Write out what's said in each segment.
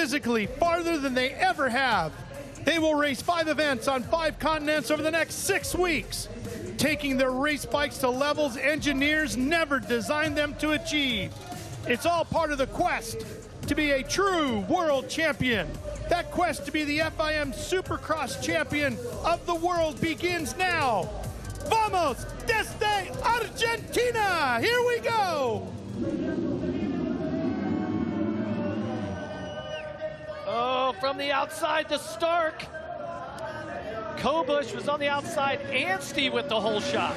physically farther than they ever have. They will race 5 events on 5 continents over the next 6 weeks, taking their race bikes to levels engineers never designed them to achieve. It's all part of the quest to be a true world champion. That quest to be the FIM Supercross champion of the world begins now. Vamos desde Argentina! Here we go! Oh, from the outside to Stark. Kobush was on the outside. Anstey with the whole shot.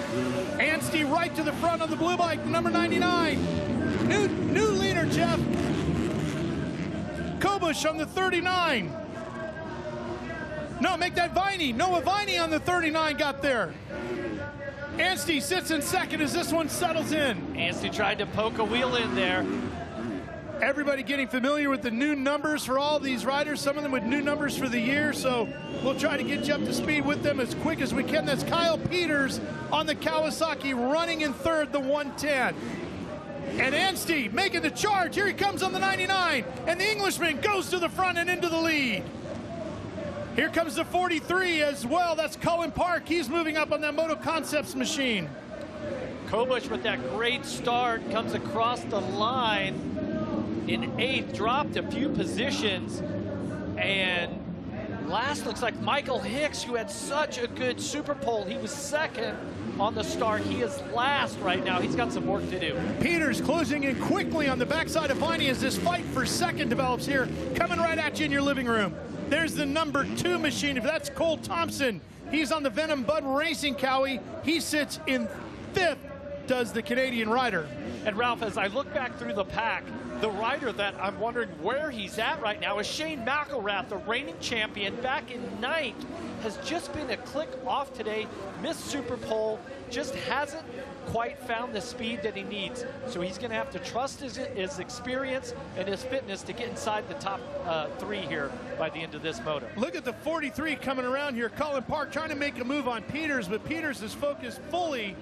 Anstey right to the front on the blue bike, number 99. New leader, Jeff. Kobush on the 39. No, make that Viney. Noah Viney on the 39 got there. Anstey sits in second as this one settles in. Anstey tried to poke a wheel in there. Everybody getting familiar with the new numbers for all these riders, some of them with new numbers for the year, so we'll try to get you up to speed with them as quick as we can. That's Kyle Peters on the Kawasaki running in third, the 110. And Anstey making the charge. Here he comes on the 99, and the Englishman goes to the front and into the lead. Here comes the 43 as well. That's Cullen Park. He's moving up on that Moto Concepts machine. Kobush with that great start comes across the line in 8th, dropped a few positions, and last looks like Michael Hicks, who had such a good super pole. He was second on the start. He is last right now. He's got some work to do. Peters closing in quickly on the backside of Viney as this fight for second develops here, coming right at you in your living room. There's the number 2 machine. If that's Cole Thompson, he's on the Venom Bud Racing Cowie. He sits in 5th, does the Canadian rider. And Ralph, as I look back through the pack, the rider that I'm wondering where he's at right now is Shane McElrath, the reigning champion, back in 9th, has just been a click off today, missed Super Pole, just hasn't quite found the speed that he needs. So he's going to have to trust his experience and his fitness to get inside the top 3 here by the end of this moto. Look at the 43 coming around here. Cullen Park trying to make a move on Peters, but Peters is focused fully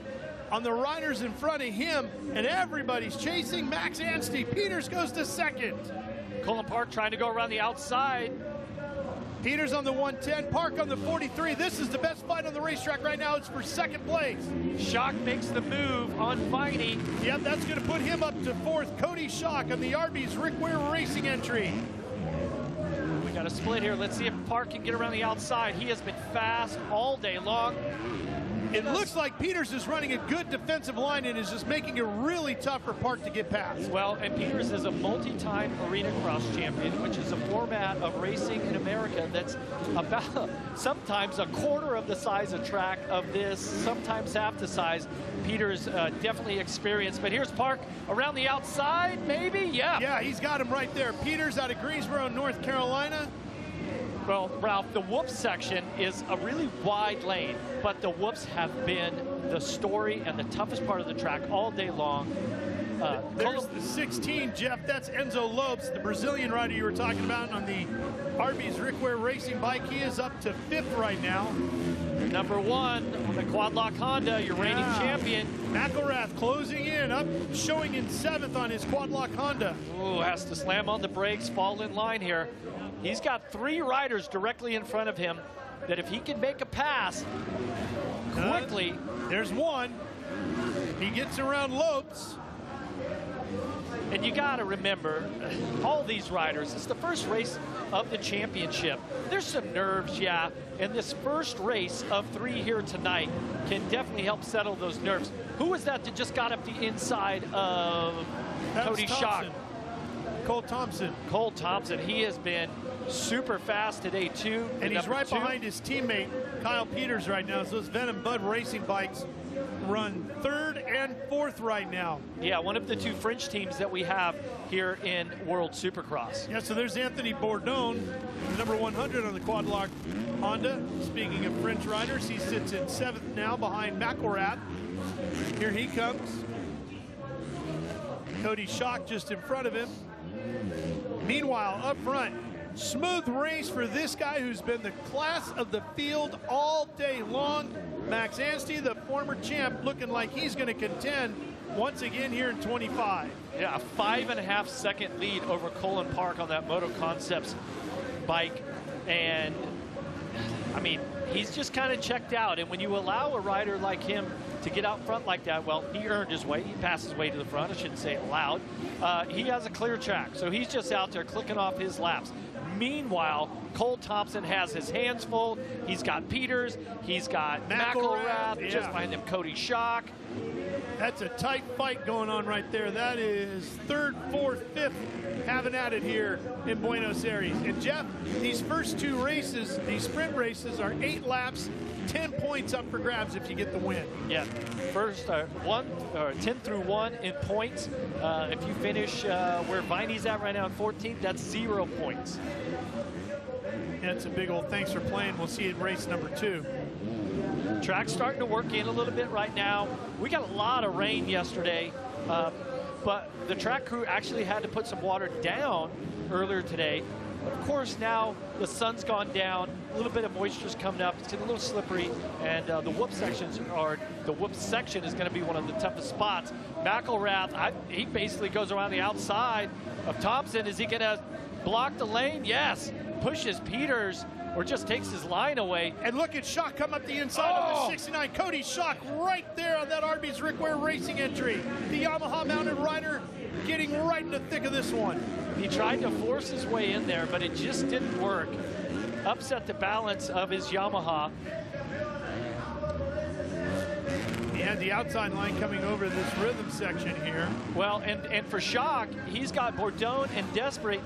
on the riders in front of him, and everybody's chasing Max Anstey. Peters goes to second. Cullen Park trying to go around the outside. Peters on the 110, Park on the 43. This is the best fight on the racetrack right now. It's for second place. Schock makes the move on Viney. Yep, that's going to put him up to 4th. Cody Schock on the Arby's Rick Ware Racing entry. We got a split here. Let's see if Park can get around the outside. He has been fast all day long. It looks like Peters is running a good defensive line and is just making it really tough for Park to get past. Well, and Peters is a multi-time arena cross champion, which is a format of racing in America that's about sometimes a quarter of the size of track of this, sometimes half the size. Peters definitely experienced, but here's Park around the outside, maybe, yeah. Yeah, he's got him right there. Peters out of Greensboro, North Carolina. Well, Ralph, the whoops section is a really wide lane, but the whoops have been the story and the toughest part of the track all day long. There's the 16, Jeff. That's Enzo Lopes, the Brazilian rider you were talking about on the Arby's Rick Ware Racing bike. He is up to 5th right now. Number 1 on the Quad Lock Honda, your reigning champion. McElrath closing in, up showing in 7th on his Quad Lock Honda. Ooh, has to slam on the brakes, fall in line here. He's got 3 riders directly in front of him that if he can make a pass quickly. There's one. He gets around Lopes. And you got to remember, all these riders, it's the first race of the championship. There's some nerves, yeah, and this first race of 3 here tonight can definitely help settle those nerves. Who was that just got up the inside of Cody Schock? Cole Thompson. Cole Thompson, he has been super fast today too. And he's right behind his teammate, Kyle Peters right now. So those Venom Bud Racing bikes run 3rd and 4th right now. Yeah, one of the 2 French teams that we have here in World Supercross. Yeah, so there's Anthony Bourdon, number 100 on the Quad Lock Honda. Speaking of French riders, he sits in 7th now behind McElrath. Here he comes. Cody Schock just in front of him. Meanwhile, up front, smooth race for this guy who's been the class of the field all day long. Max Anstey, the former champ, looking like he's going to contend once again here in 25. Yeah, a 5.5-second lead over Colin Park on that Moto Concepts bike. And, I mean, he's just kind of checked out. And when you allow a rider like him to get out front like that, well, he earned his way. He passed his way to the front. I shouldn't say it loud. He has a clear track, so he's just out there clicking off his laps. Meanwhile, Cole Thompson has his hands full. He's got Peters. He's got McElrath. Yeah. Just behind him, Cody Schock. That's a tight fight going on right there. That is third, fourth, fifth having at it here in Buenos Aires. And Jeff, these first two races, these sprint races, are 8 laps, 10 points up for grabs if you get the win. Yeah, first 10 through 1 in points. If you finish where Viney's at right now in 14th, that's 0 points. That's a big old thanks for playing. We'll see you in race number 2. Track's starting to work in a little bit right now. We got a lot of rain yesterday, but the track crew actually had to put some water down earlier today. Of course, now the sun's gone down, a little bit of moisture's coming up. It's getting a little slippery, and the whoop section is going to be one of the toughest spots. McElrath, he basically goes around the outside of Thompson. Is he going to block the lane? Yes. Pushes Peters, or just takes his line away. And look at Schock come up the inside of the 69. Cody Schock right there on that Arby's Rick Ware Racing entry. The Yamaha mounted rider getting right in the thick of this one. He tried to force his way in there, but it just didn't work. Upset the balance of his Yamaha. He had the outside line coming over this rhythm section here. Well, and for Schock, he's got Bourdon and Desprez,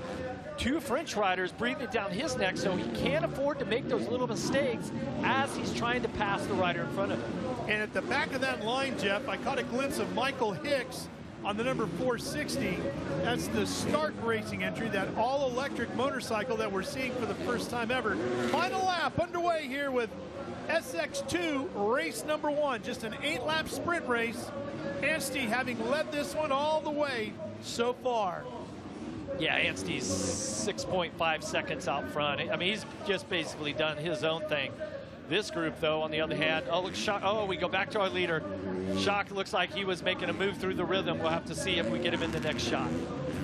2 French riders breathing down his neck, so he can't afford to make those little mistakes as he's trying to pass the rider in front of him. And at the back of that line, Jeff, I caught a glimpse of Michael Hicks on the number 460. That's the Stark Racing entry, that all-electric motorcycle that we're seeing for the first time ever. Final lap underway here with SX2 race number 1. Just an 8-lap sprint race. Anstey having led this one all the way so far. Yeah, Anstey's 6.5 seconds out front. I mean, he's just basically done his own thing. This group, though, on the other hand, oh, look, Schock, oh, we go back to our leader. Schock looks like he was making a move through the rhythm. We'll have to see if we get him in the next shot.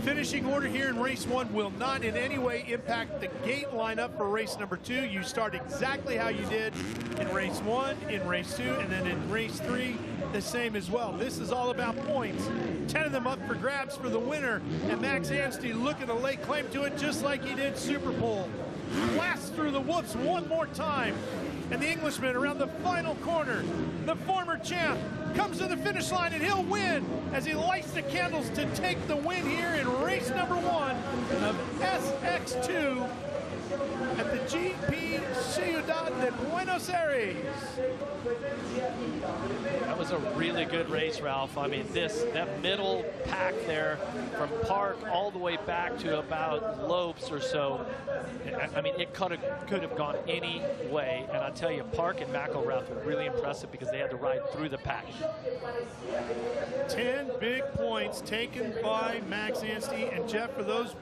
Finishing order here in race 1 will not in any way impact the gate lineup for race number 2. You start exactly how you did in race 1, in race 2, and then in race 3, the same as well. This is all about points. 10 of them up for grabs for the winner, and Max Anstey looking to lay claim to it just like he did Super Bowl. Blasts through the whoops one more time, and the Englishman around the final corner, the former champ, comes to the finish line, and he'll win as he lights the candles to take the win here in race number 1 of SX2 at the GP Ciudad de Buenos Aires. That was a really good race, Ralph. I mean, that middle pack there from Park all the way back to about Lopes or so. I mean, it could have gone any way. And I tell you, Park and McElrath were really impressive because they had to ride through the pack. 10 big points taken by Max Anstey. And Jeff, for those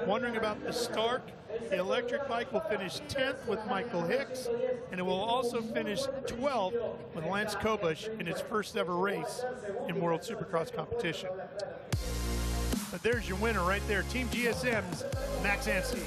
wondering about the Stark, the electric bike will finish 10th with Michael Hicks, and it will also finish 12th with Lance Kobush in his first ever race in World Supercross competition. But there's your winner right there, Team GSM's Max Anstey.